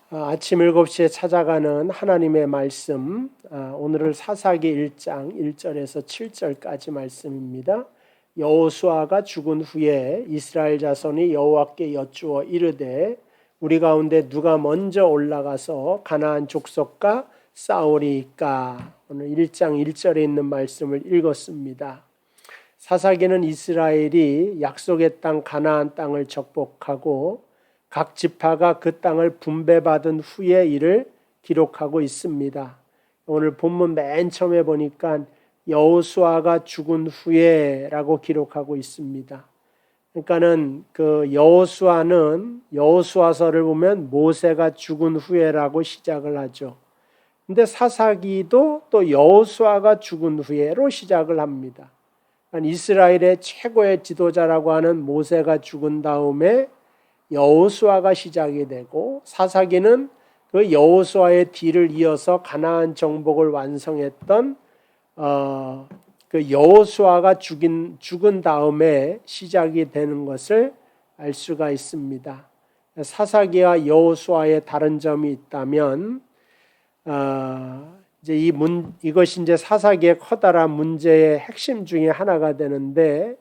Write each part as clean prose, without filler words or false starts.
아침 7시에 찾아가는 하나님의 말씀, 오늘은 사사기 1장 1절에서 7절까지 말씀입니다. 여호수아가 죽은 후에 이스라엘 자손이 여호와께 여쭈어 이르되 우리 가운데 누가 먼저 올라가서 가나안 족속과 싸우리이까. 오늘 1장 1절에 있는 말씀을 읽었습니다. 사사기는 이스라엘이 약속의 땅 가나안 땅을 정복하고 각 지파가 그 땅을 분배받은 후의 일을 기록하고 있습니다. 오늘 본문 맨 처음에 보니까 여호수아가 죽은 후에라고 기록하고 있습니다. 그러니까는 그 여호수아서를 보면 모세가 죽은 후에라고 시작을 하죠. 근데 사사기도 또 여호수아가 죽은 후에로 시작을 합니다. 그러니까 이스라엘의 최고의 지도자라고 하는 모세가 죽은 다음에 여호수아가 시작이 되고, 사사기는 그 여호수아의 뒤를 이어서 가나안 정복을 완성했던 그 여호수아가 죽은 다음에 시작이 되는 것을 알 수가 있습니다. 사사기와 여호수아의 다른 점이 있다면 이것이 이제 사사기의 커다란 문제의 핵심 중에 하나가 되는데,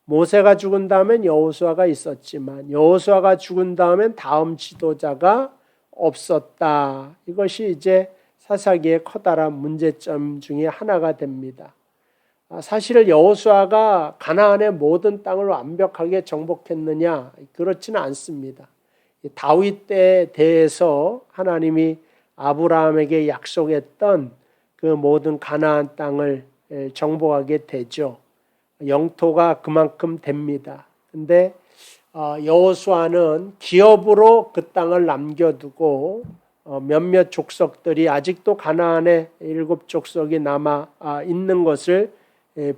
모세가 죽은 다음엔 여호수아가 있었지만 여호수아가 죽은 다음엔 다음 지도자가 없었다. 이것이 이제 사사기의 커다란 문제점 중에 하나가 됩니다. 사실 여호수아가 가나안의 모든 땅을 완벽하게 정복했느냐? 그렇지는 않습니다. 다윗 때에 대해서 하나님이 아브라함에게 약속했던 그 모든 가나안 땅을 정복하게 되죠. 영토가 그만큼 됩니다. 근데 여호수아는 기업으로 그 땅을 남겨두고 몇몇 족속들이 아직도 가나안의 7족속이 남아 있는 것을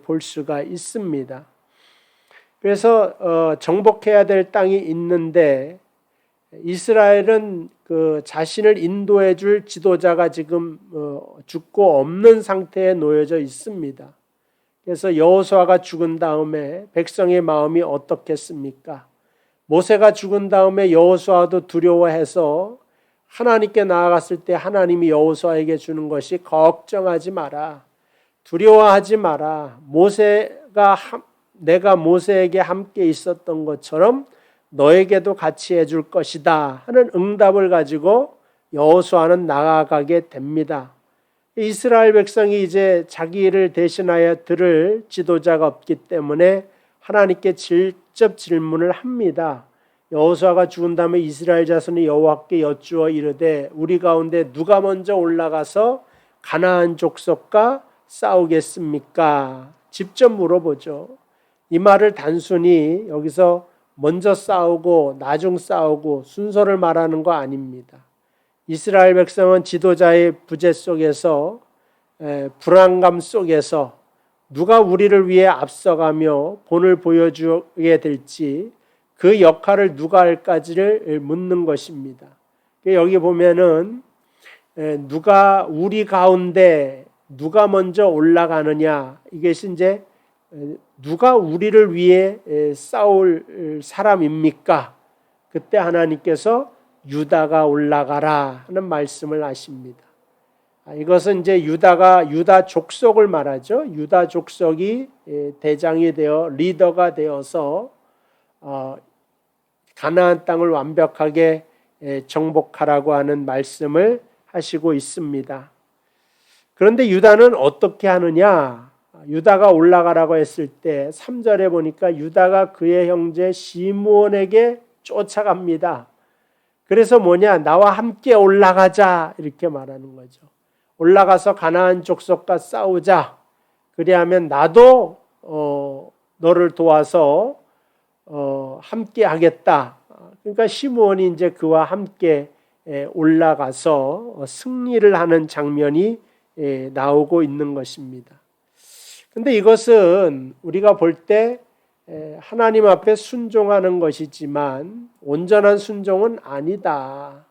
볼 수가 있습니다. 그래서 정복해야 될 땅이 있는데, 이스라엘은 그 자신을 인도해 줄 지도자가 지금 죽고 없는 상태에 놓여져 있습니다. 그래서 여호수아가 죽은 다음에 백성의 마음이 어떻겠습니까? 모세가 죽은 다음에 여호수아도 두려워해서 하나님께 나아갔을 때 하나님이 여호수아에게 주는 것이 걱정하지 마라, 두려워하지 마라, 내가 모세에게 함께 있었던 것처럼 너에게도 같이 해줄 것이다 하는 응답을 가지고 여호수아는 나아가게 됩니다. 이스라엘 백성이 이제 자기를 대신하여 들을 지도자가 없기 때문에 하나님께 직접 질문을 합니다. 여호수아가 죽은 다음에 이스라엘 자손이 여호와께 여쭈어 이르되 우리 가운데 누가 먼저 올라가서 가나안 족속과 싸우겠습니까? 직접 물어보죠. 이 말을 단순히 여기서 먼저 싸우고 나중 싸우고 순서를 말하는 거 아닙니다. 이스라엘 백성은 지도자의 부재 속에서, 불안감 속에서 누가 우리를 위해 앞서가며 본을 보여주게 될지, 그 역할을 누가 할까지를 묻는 것입니다. 여기 보면은 누가 우리 가운데 누가 먼저 올라가느냐, 이것이 이제 누가 우리를 위해 싸울 사람입니까? 그때 하나님께서 유다가 올라가라 하는 말씀을 하십니다. 이것은 이제 유다 족속을 말하죠. 유다 족속이 대장이 되어 리더가 되어서 가나안 땅을 완벽하게 정복하라고 하는 말씀을 하시고 있습니다. 그런데 유다는 어떻게 하느냐? 유다가 올라가라고 했을 때 3절에 보니까 유다가 그의 형제 시므온에게 쫓아갑니다. 그래서 나와 함께 올라가자 이렇게 말하는 거죠. 올라가서 가나안 족속과 싸우자. 그리하면 나도 너를 도와서 함께 하겠다. 그러니까 시므온이 이제 그와 함께 올라가서 승리를 하는 장면이 나오고 있는 것입니다. 근데 이것은 우리가 볼 때 하나님 앞에 순종하는 것이지만 온전한 순종은 아니다.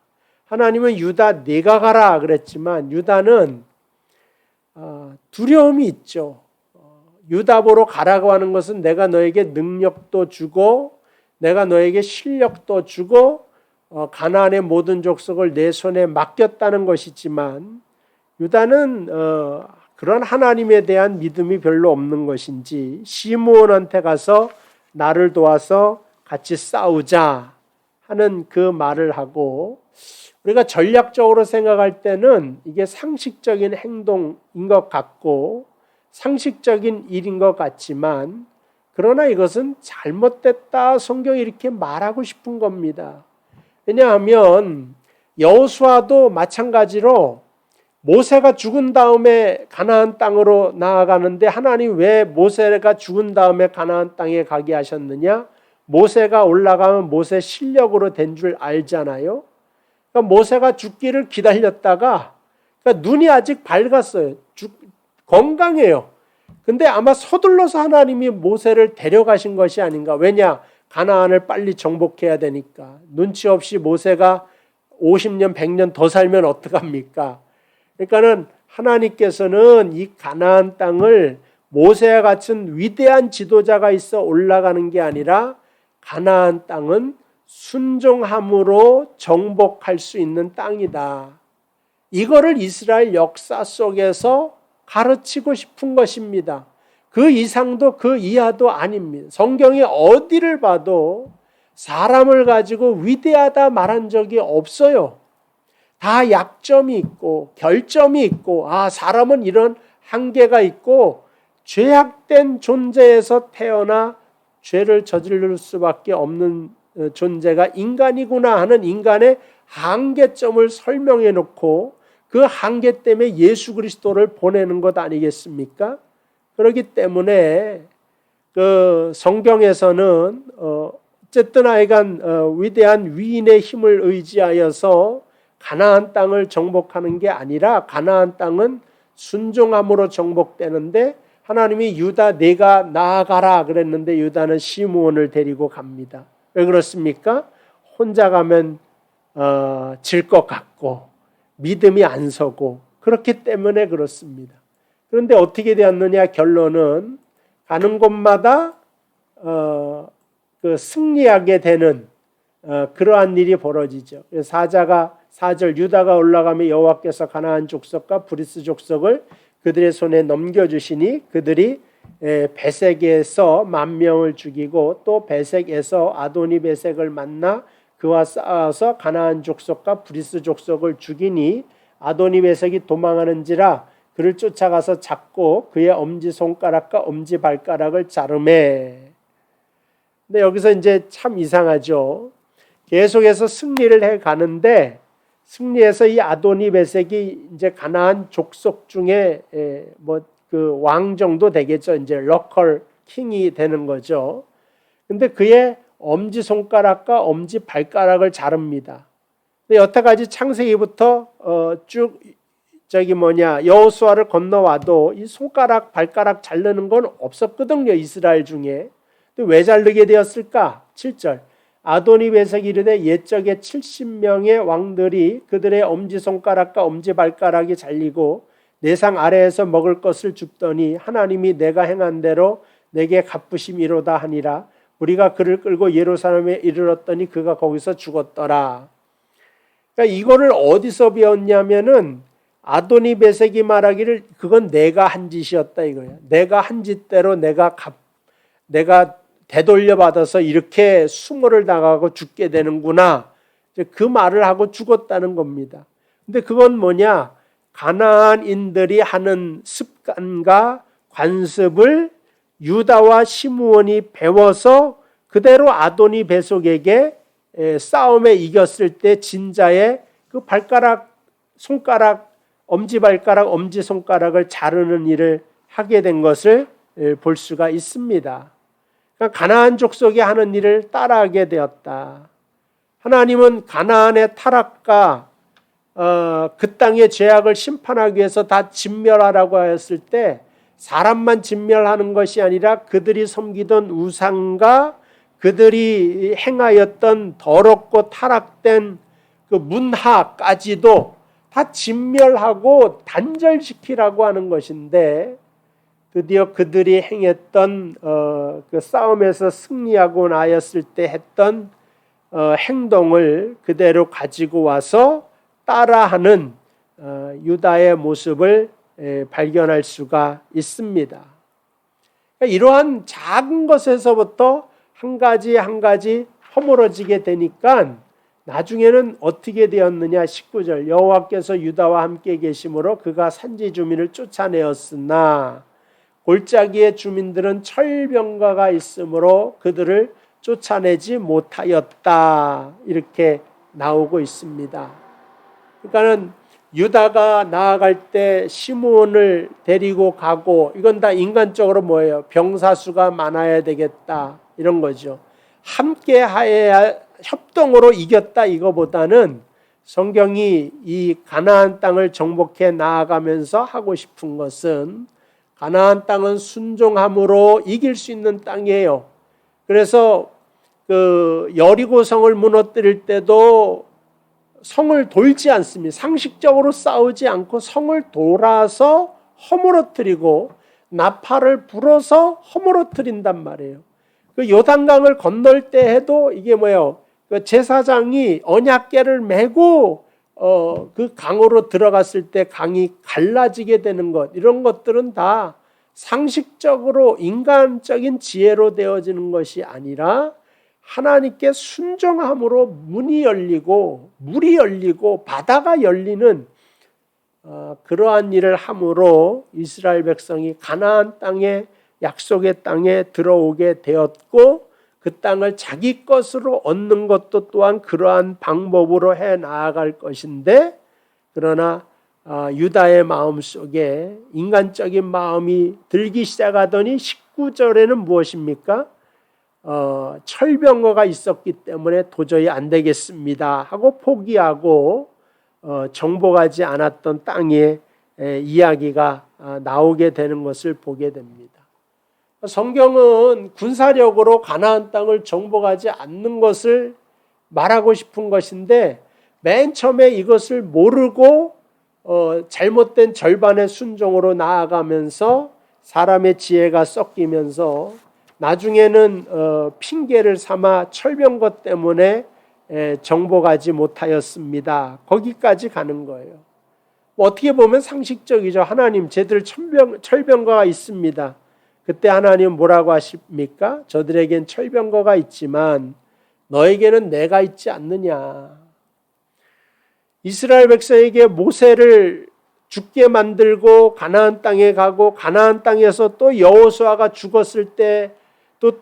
하나님은 유다 네가 가라 그랬지만 유다는 두려움이 있죠. 유다 보러 가라고 하는 것은 내가 너에게 능력도 주고 내가 너에게 실력도 주고 가나안의 모든 족속을 내 손에 맡겼다는 것이지만 유다는 그런 하나님에 대한 믿음이 별로 없는 것인지 시므온한테 가서 나를 도와서 같이 싸우자 하는 그 말을 하고, 우리가 전략적으로 생각할 때는 이게 상식적인 행동인 것 같고 상식적인 일인 것 같지만, 그러나 이것은 잘못됐다 성경이 이렇게 말하고 싶은 겁니다. 왜냐하면 여호수아도 마찬가지로 모세가 죽은 다음에 가나안 땅으로 나아가는데 하나님 왜 모세가 죽은 다음에 가나안 땅에 가게 하셨느냐? 모세가 올라가면 모세 실력으로 된 줄 알잖아요. 그러니까 모세가 죽기를 기다렸다가, 그러니까 눈이 아직 밝았어요. 건강해요. 근데 아마 서둘러서 하나님이 모세를 데려가신 것이 아닌가. 왜냐? 가나안을 빨리 정복해야 되니까. 눈치 없이 모세가 50년 100년 더 살면 어떡합니까? 그러니까는 하나님께서는 이 가나안 땅을 모세와 같은 위대한 지도자가 있어 올라가는 게 아니라 가나안 땅은 순종함으로 정복할 수 있는 땅이다. 이거를 이스라엘 역사 속에서 가르치고 싶은 것입니다. 그 이상도 그 이하도 아닙니다. 성경에 어디를 봐도 사람을 가지고 위대하다 말한 적이 없어요. 다 약점이 있고 결점이 있고, 사람은 이런 한계가 있고 죄악된 존재에서 태어나 죄를 저지를 수밖에 없는 존재가 인간이구나 하는 인간의 한계점을 설명해 놓고 그 한계 때문에 예수 그리스도를 보내는 것 아니겠습니까? 그렇기 때문에 그 성경에서는 어쨌든 하여간 위대한 위인의 힘을 의지하여서 가나안 땅을 정복하는 게 아니라 가나안 땅은 순종함으로 정복되는데, 하나님이 유다 내가 나아가라 그랬는데 유다는 시므온을 데리고 갑니다. 왜 그렇습니까? 혼자 가면 질 것 같고 믿음이 안 서고 그렇기 때문에 그렇습니다. 그런데 어떻게 되었느냐? 결론은 가는 곳마다 그 승리하게 되는 그러한 일이 벌어지죠. 사자가 4절 유다가 올라가며 여호와께서 가나안 족속과 브리스 족속을 그들의 손에 넘겨주시니 그들이 베색에서 10,000명을 죽이고 또 베색에서 아도니 베색을 만나 그와 싸워서 가나안 족속과 브리스 족속을 죽이니 아도니 베색이 도망하는지라 그를 쫓아가서 잡고 그의 엄지손가락과 엄지발가락을 자르매. 근데 여기서 이제 참 이상하죠. 계속해서 승리를 해 가는데 승리해서 이 아도니 베색이 이제 가나안 족속 중에 뭐 그 왕 정도 되겠죠. 이제 로컬 킹이 되는 거죠. 근데 그의 엄지 손가락과 엄지 발가락을 자릅니다. 근데 여태까지 창세기부터 쭉 여호수아를 건너와도 이 손가락 발가락 자르는 건 없었거든요. 이스라엘 중에. 근데 왜 자르게 되었을까? 7절 아도니 베색이 이르되 옛적에 70명의 왕들이 그들의 엄지손가락과 엄지발가락이 잘리고 내상 아래에서 먹을 것을 줍더니 하나님이 내가 행한 대로 내게 갚으심이로다 하니라. 우리가 그를 끌고 예루살렘에 이르렀더니 그가 거기서 죽었더라. 그러니까 이거를 어디서 배웠냐면은 아도니 베색이 말하기를 그건 내가 한 짓이었다 이거예요. 내가 한 짓대로 내가 되돌려 받아서 이렇게 수모를 당하고 죽게 되는구나. 그 말을 하고 죽었다는 겁니다. 근데 그건 뭐냐? 가나안인들이 하는 습관과 관습을 유다와 시므온이 배워서 그대로 아도니 베색에게 싸움에 이겼을 때 진자의 그 발가락, 손가락, 엄지발가락, 엄지손가락을 자르는 일을 하게 된 것을 볼 수가 있습니다. 그러니까 가나안 족속이 하는 일을 따라하게 되었다. 하나님은 가나안의 타락과 그 땅의 죄악을 심판하기 위해서 다 진멸하라고 하였을 때 사람만 진멸하는 것이 아니라 그들이 섬기던 우상과 그들이 행하였던 더럽고 타락된 그 문화까지도 다 진멸하고 단절시키라고 하는 것인데, 드디어 그들이 행했던 그 싸움에서 승리하고 나였을 때 했던 행동을 그대로 가지고 와서 따라하는 유다의 모습을 발견할 수가 있습니다. 이러한 작은 것에서부터 한 가지 한 가지 허물어지게 되니까 나중에는 어떻게 되었느냐. 19절 여호와께서 유다와 함께 계심으로 그가 산지 주민을 쫓아내었으나 골짜기의 주민들은 철병가가 있으므로 그들을 쫓아내지 못하였다. 이렇게 나오고 있습니다. 그러니까는 유다가 나아갈 때 시므온을 데리고 가고 이건 다 인간적으로 뭐예요? 병사수가 많아야 되겠다 이런 거죠. 함께 하여야 협동으로 이겼다 이거보다는 성경이 이 가나안 땅을 정복해 나아가면서 하고 싶은 것은 가나안 땅은 순종함으로 이길 수 있는 땅이에요. 그래서 그 여리고성을 무너뜨릴 때도 성을 돌지 않습니다. 상식적으로 싸우지 않고 성을 돌아서 허물어뜨리고 나팔을 불어서 허물어뜨린단 말이에요. 그 요단강을 건널 때 해도 이게 뭐예요? 그 제사장이 언약궤를 메고 그 강으로 들어갔을 때 강이 갈라지게 되는 것, 이런 것들은 다 상식적으로 인간적인 지혜로 되어지는 것이 아니라 하나님께 순종함으로 문이 열리고 물이 열리고 바다가 열리는 그러한 일을 함으로 이스라엘 백성이 가나안 땅에 약속의 땅에 들어오게 되었고 그 땅을 자기 것으로 얻는 것도 또한 그러한 방법으로 해 나아갈 것인데, 그러나 유다의 마음속에 인간적인 마음이 들기 시작하더니 19절에는 무엇입니까? 철병거가 있었기 때문에 도저히 안 되겠습니다 하고 포기하고 정복하지 않았던 땅의 이야기가 나오게 되는 것을 보게 됩니다. 성경은 군사력으로 가나안 땅을 정복하지 않는 것을 말하고 싶은 것인데 맨 처음에 이것을 모르고 잘못된 절반의 순종으로 나아가면서 사람의 지혜가 섞이면서 나중에는 핑계를 삼아 철병거 때문에 정복하지 못하였습니다. 거기까지 가는 거예요. 어떻게 보면 상식적이죠. 하나님 쟤들 철병거가 있습니다. 그때 하나님 뭐라고 하십니까? 저들에겐 철병거가 있지만 너에게는 내가 있지 않느냐. 이스라엘 백성에게 모세를 죽게 만들고 가나안 땅에 가고 가나안 땅에서 또 여호수아가 죽었을 때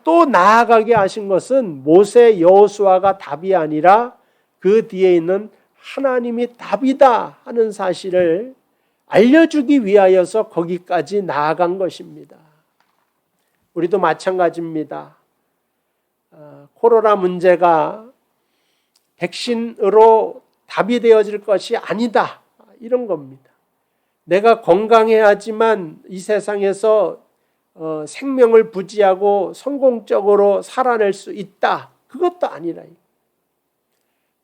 또 나아가게 하신 것은 모세 여호수아가 답이 아니라 그 뒤에 있는 하나님이 답이다 하는 사실을 알려주기 위하여서 거기까지 나아간 것입니다. 우리도 마찬가지입니다. 코로나 문제가 백신으로 답이 되어질 것이 아니다 이런 겁니다. 내가 건강해야지만 이 세상에서 생명을 부지하고 성공적으로 살아낼 수 있다. 그것도 아니라.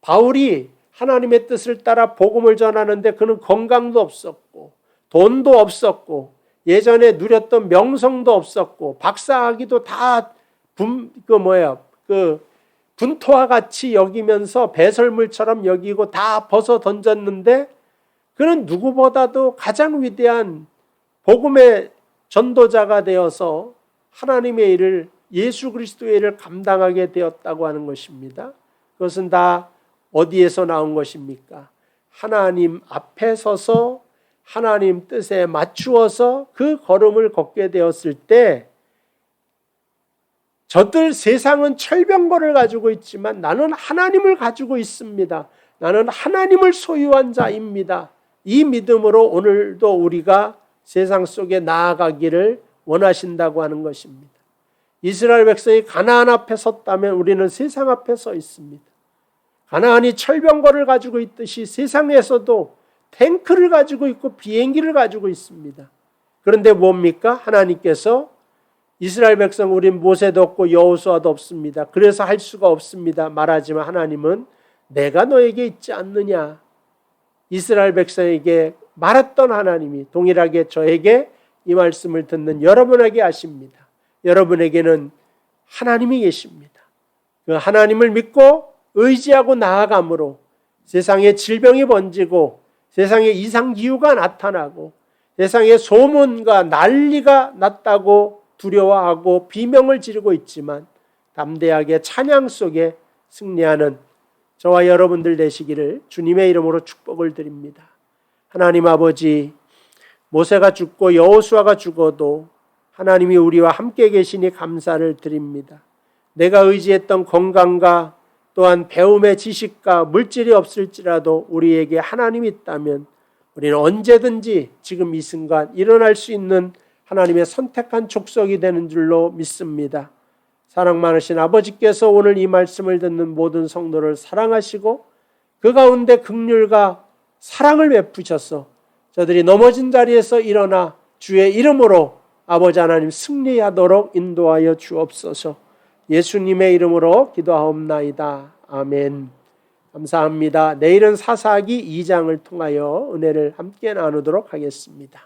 바울이 하나님의 뜻을 따라 복음을 전하는데 그는 건강도 없었고 돈도 없었고 예전에 누렸던 명성도 없었고 박사학위도 다 분토와 같이 여기면서 배설물처럼 여기고 다 벗어 던졌는데 그는 누구보다도 가장 위대한 복음의 전도자가 되어서 하나님의 일을, 예수 그리스도의 일을 감당하게 되었다고 하는 것입니다. 그것은 다 어디에서 나온 것입니까? 하나님 앞에 서서 하나님 뜻에 맞추어서 그 걸음을 걷게 되었을 때 저들 세상은 철병거를 가지고 있지만 나는 하나님을 가지고 있습니다. 나는 하나님을 소유한 자입니다. 이 믿음으로 오늘도 우리가 세상 속에 나아가기를 원하신다고 하는 것입니다. 이스라엘 백성이 가나안 앞에 섰다면 우리는 세상 앞에 서 있습니다. 가나안이 철병거를 가지고 있듯이 세상에서도 탱크를 가지고 있고 비행기를 가지고 있습니다. 그런데 뭡니까? 하나님께서 이스라엘 백성 우린 모세도 없고 여호수아도 없습니다. 그래서 할 수가 없습니다. 말하지만 하나님은 내가 너에게 있지 않느냐. 이스라엘 백성에게 말했던 하나님이 동일하게 저에게 이 말씀을 듣는 여러분에게 하십니다. 여러분에게는 하나님이 계십니다. 그 하나님을 믿고 의지하고 나아감으로 세상에 질병이 번지고 세상에 이상기후가 나타나고 세상에 소문과 난리가 났다고 두려워하고 비명을 지르고 있지만 담대하게 찬양 속에 승리하는 저와 여러분들 되시기를 주님의 이름으로 축복을 드립니다. 하나님 아버지, 모세가 죽고 여호수아가 죽어도 하나님이 우리와 함께 계시니 감사를 드립니다. 내가 의지했던 건강과 또한 배움의 지식과 물질이 없을지라도 우리에게 하나님이 있다면 우리는 언제든지 지금 이 순간 일어날 수 있는 하나님의 선택한 족속이 되는 줄로 믿습니다. 사랑 많으신 아버지께서 오늘 이 말씀을 듣는 모든 성도를 사랑하시고 그 가운데 긍휼과 사랑을 베푸셔서 저들이 넘어진 자리에서 일어나 주의 이름으로 아버지 하나님 승리하도록 인도하여 주옵소서. 예수님의 이름으로 기도하옵나이다. 아멘. 감사합니다. 내일은 사사기 2장을 통하여 은혜를 함께 나누도록 하겠습니다.